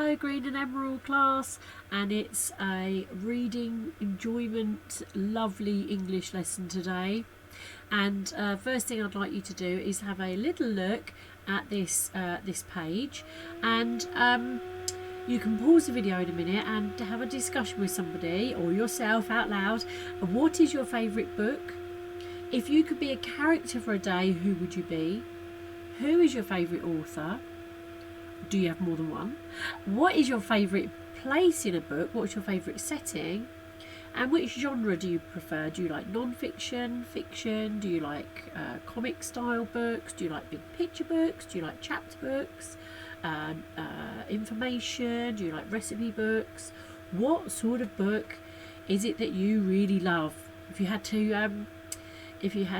Hello Green and Emerald class, and it's a reading enjoyment lovely English lesson today. And first thing I'd like you to do is have a little look at this page, and you can pause the video in a minute and have a discussion with somebody or yourself out loud. What is your favourite book? If you could be a character for a day, who would you be? Who is your favourite author? Do you have more than one? What is your favourite place in a book? What's your favourite setting? And which genre do you prefer? Do you like non-fiction, fiction? Do you like comic style books? Do you like big picture books? Do you like chapter books? Information? Do you like recipe books? What sort of book is it that you really love? If you had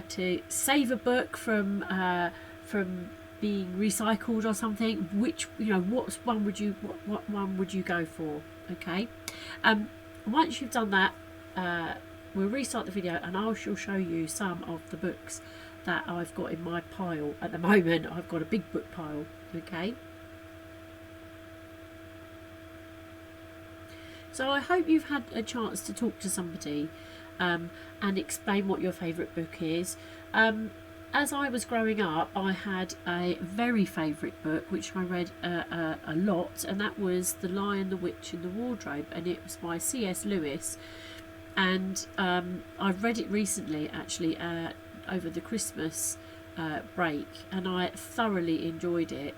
to save a book from being recycled or something, which what one would you go for? Okay. Once you've done that, we'll restart the video and I shall show you some of the books that I've got in my pile at the moment. I've got a big book pile. Okay. So I hope you've had a chance to talk to somebody and explain what your favourite book is. As I was growing up, I had a very favourite book which I read a lot, and that was The Lion, the Witch and the Wardrobe, and it was by C.S. Lewis. And I've read it recently, actually, over the Christmas break, and I thoroughly enjoyed it.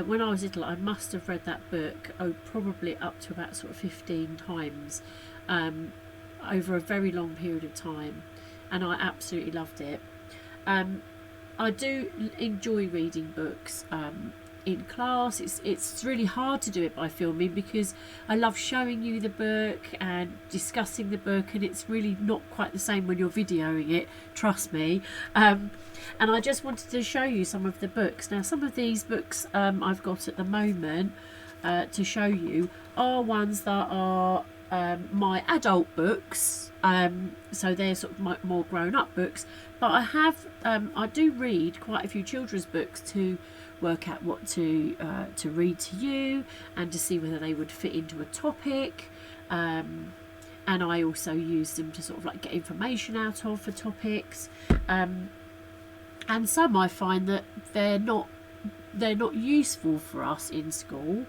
When I was little, I must have read that book probably up to about sort of 15 times over a very long period of time, and I absolutely loved it. I do enjoy reading books in class. It's really hard to do it by filming because I love showing you the book and discussing the book, and it's really not quite the same when you're videoing it, trust me. And I just wanted to show you some of the books. Now, some of these books I've got at the moment to show you are ones that are my adult books, so they're sort of more grown-up books, but I do read quite a few children's books to work out what to read to you and to see whether they would fit into a topic, and I also use them to sort of like get information out of for topics, and some I find that they're not useful for us in school,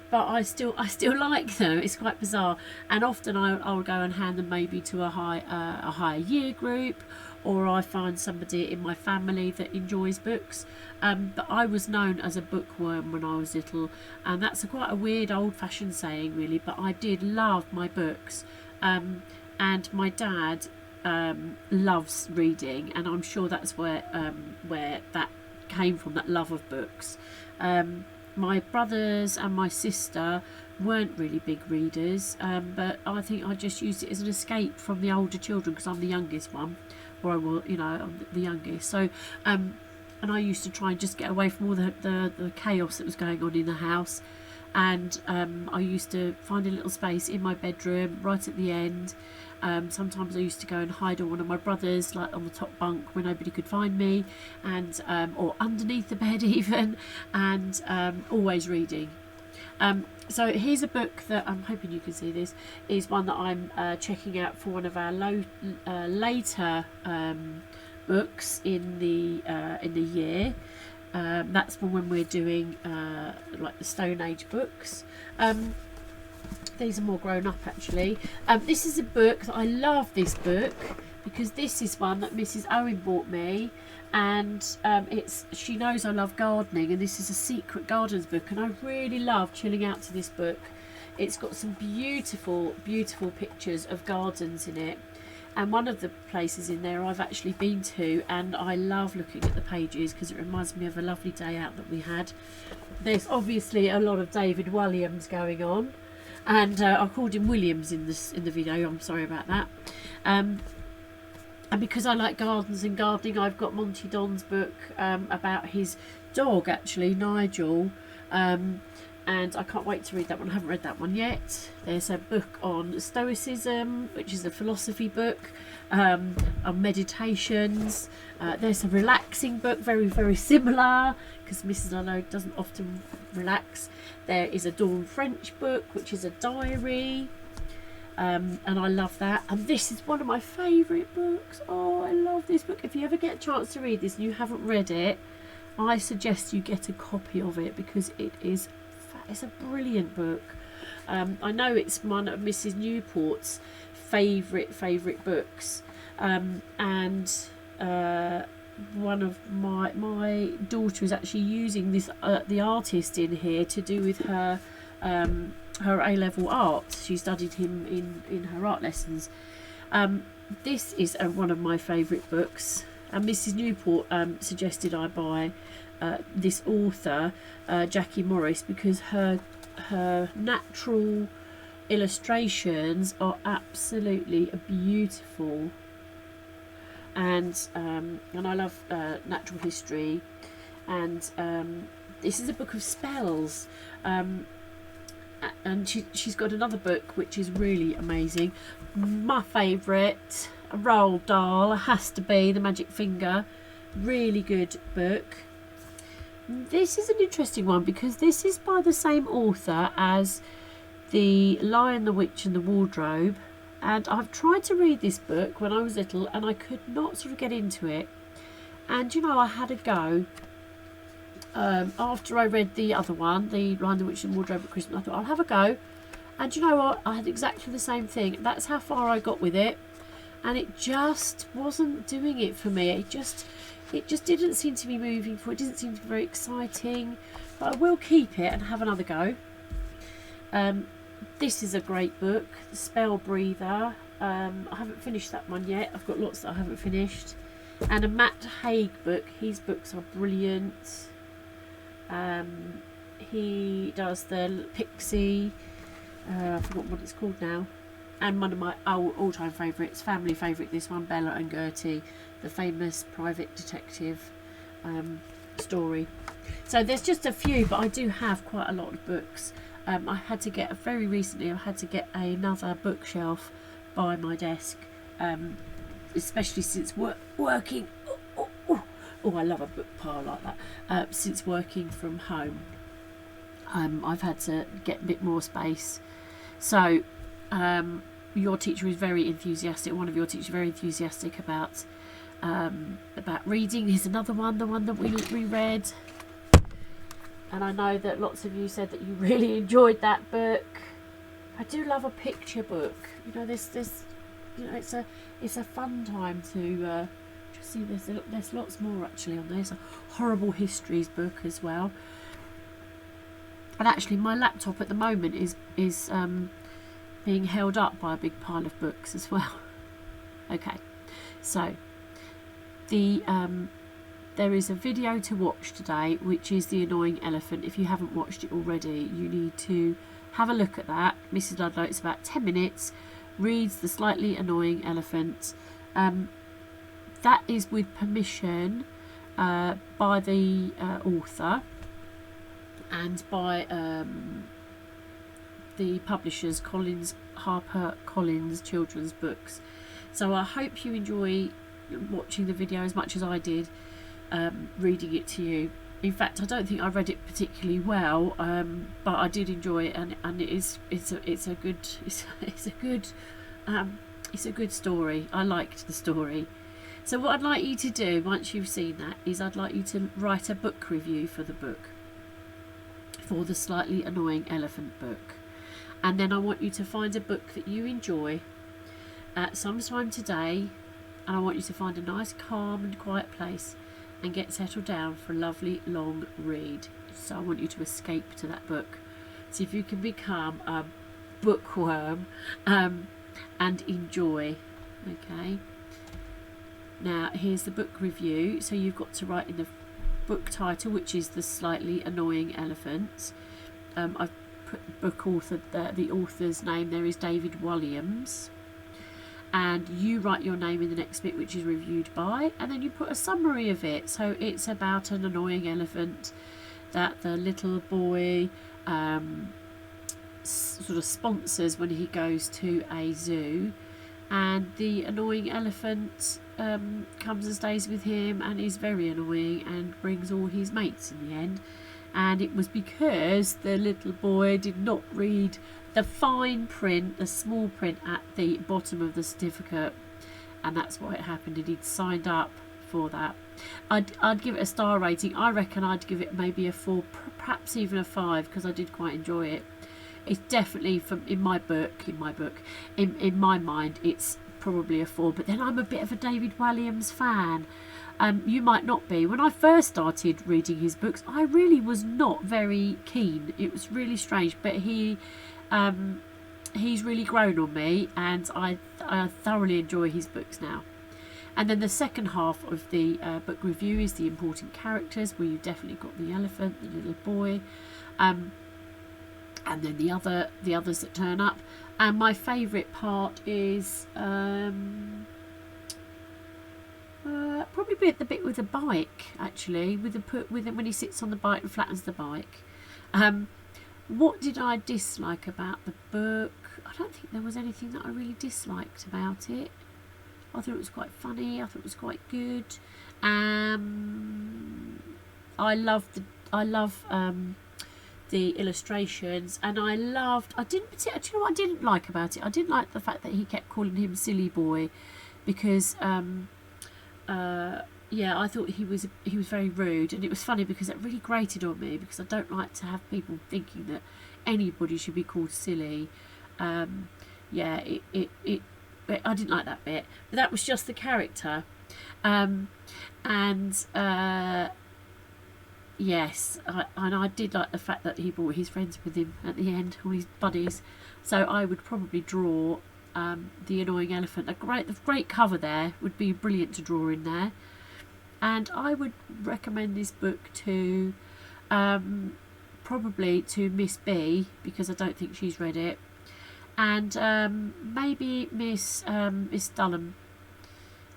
but I still like them. It's quite bizarre, and often I'll go and hand them maybe to a higher year group, or I find somebody in my family that enjoys books. But I was known as a bookworm when I was little, and that's quite a weird old-fashioned saying really, but I did love my books, and my dad loves reading, and I'm sure that's where that came from, that love of books. My brothers and my sister weren't really big readers, but I think I just used it as an escape from the older children because I'm the youngest one, or I'm the youngest. So, and I used to try and just get away from all the chaos that was going on in the house, and I used to find a little space in my bedroom right at the end. Sometimes I used to go and hide on one of my brothers, like on the top bunk where nobody could find me, and or underneath the bed even, and always reading. So here's a book that I'm hoping you can see. This is one that I'm checking out for one of our later books in the year. That's for when we're doing like the Stone Age books. These are more grown up actually. This is a book that I love, this book, because this is one that Mrs Owen bought me, and she knows I love gardening, and this is a secret gardens book, and I really love chilling out to this book. It's got some beautiful pictures of gardens in it, and one of the places in there I've actually been to, and I love looking at the pages because it reminds me of a lovely day out that we had. There's obviously a lot of David Williams going on, and I called him Williams in the video, I'm sorry about that. And because I like gardens and gardening, I've got Monty Don's book about his dog, actually, Nigel, and I can't wait to read that one. I haven't read that one yet. There's a book on Stoicism, which is a philosophy book, on meditations. There's a relaxing book, very, very similar, because Mrs Lud doesn't often relax. There is a Dawn French book, which is a diary, and I love that. And this is one of my favourite books. Oh, I love this book. If you ever get a chance to read this and you haven't read it, I suggest you get a copy of it, because it's a brilliant book. I know it's one of Mrs Newport's favourite books, and one of my daughter is actually using this the artist in here to do with her her A-level art. She studied him in her art lessons. This is one of my favourite books, and Mrs Newport suggested I buy this author, Jackie Morris, because her natural illustrations are absolutely beautiful, and I love natural history, and this is a book of spells, and she's got another book which is really amazing. My favourite, Roald Dahl, has to be The Magic Finger. Really good book. This is an interesting one, because this is by the same author as The Lion, the Witch and the Wardrobe, and I've tried to read this book when I was little and I could not sort of get into it, and you know, I had a go after I read the other one, The Lion, the Witch and the Wardrobe at Christmas. I thought I'll have a go, and you know what, I had exactly the same thing. That's how far I got with it, and it just wasn't doing it for me. It just didn't seem to be moving forward. It didn't seem to be very exciting, but I will keep it and have another go. This is a great book, The Spell Breather. I haven't finished that one yet. I've got lots that I haven't finished. And a Matt Haig book. His books are brilliant. He does the Pixie. I forgot what it's called now. And one of my all-time favourites, family favourite, this one, Bella and Gertie, the famous private detective story. So there's just a few, but I do have quite a lot of books. I had to get, very recently, I had to get another bookshelf by my desk, especially since working. Oh, I love a book pile like that. Since working from home, I've had to get a bit more space. So your teacher is very enthusiastic. One of your teachers is very enthusiastic about reading. Here's another one, the one that we read, and I know that lots of you said that you really enjoyed that book. I do love a picture book. You know, this you know, it's a fun time to just see. There's lots more actually on there. There's a horrible histories book as well. And actually, my laptop at the moment is being held up by a big pile of books as well. Okay, so there is a video to watch today, which is The Annoying Elephant. If you haven't watched it already, you need to have a look at that. Mrs Ludlow, it's about 10 minutes, reads The Slightly Annoying Elephant. That is with permission by the author and by the publishers, Harper Collins Children's Books. So I hope you enjoy watching the video as much as I did reading it to you. In fact, I don't think I read it particularly well, but I did enjoy it, and it's a good story. I liked the story. So what I'd like you to do once you've seen that is I'd like you to write a book review for the book, for The Slightly Annoying Elephant book, and then I want you to find a book that you enjoy at some time today, and I want you to find a nice calm and quiet place and get settled down for a lovely long read. So I want you to escape to that book. See if you can become a bookworm and enjoy. Okay, now here's the book review. So you've got to write in the book title, which is The Slightly Annoying Elephant. I've put book author, the author's name there is David Williams, and you write your name in the next bit, which is reviewed by, and then you put a summary of it. So it's about an annoying elephant that the little boy sort of sponsors when he goes to a zoo, and the annoying elephant comes and stays with him and is very annoying and brings all his mates in the end. And it was because the little boy did not read the fine print, the small print at the bottom of the certificate, and that's why it happened, and he'd signed up for that. I'd give it a star rating. I reckon I'd give it maybe a 4, perhaps even a 5, because I did quite enjoy it. It's definitely, in my mind, it's probably a 4. But then I'm a bit of a David Walliams fan. You might not be. When I first started reading his books, I really was not very keen. It was really strange, but he's really grown on me, and I thoroughly enjoy his books now. And then the second half of the book review is the important characters, where you've definitely got the elephant, the little boy, and then the others that turn up. And my favourite part is probably the bit with the bike, actually, when he sits on the bike and flattens the bike. What did I dislike about the book? I don't think there was anything that I really disliked about it. I thought it was quite funny. I thought it was quite good. I love the illustrations, and I didn't particularly, do you know what I didn't like about it? I didn't like the fact that he kept calling him silly boy, because yeah, I thought he was very rude, and it was funny because it really grated on me, because I don't like to have people thinking that anybody should be called silly. Yeah, I didn't like that bit, but that was just the character. Yes, I did like the fact that he brought his friends with him at the end, all his buddies. So I would probably draw the annoying elephant. The great cover there would be brilliant to draw in there. And I would recommend this book to probably to Miss B, because I don't think she's read it, and maybe Miss Dunham.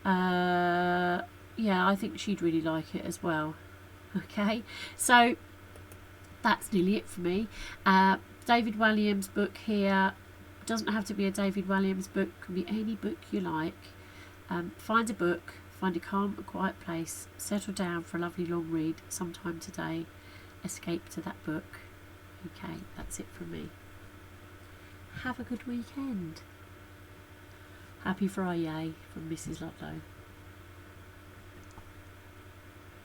Yeah, I think she'd really like it as well. Okay, so that's nearly it for me. David Walliams' book here doesn't have to be a David Walliams book, can be any book you like. Find a book, find a calm and quiet place, settle down for a lovely long read sometime today, escape to that book. Okay, that's it from me. Have a good weekend. Happy Friday from Mrs Lud.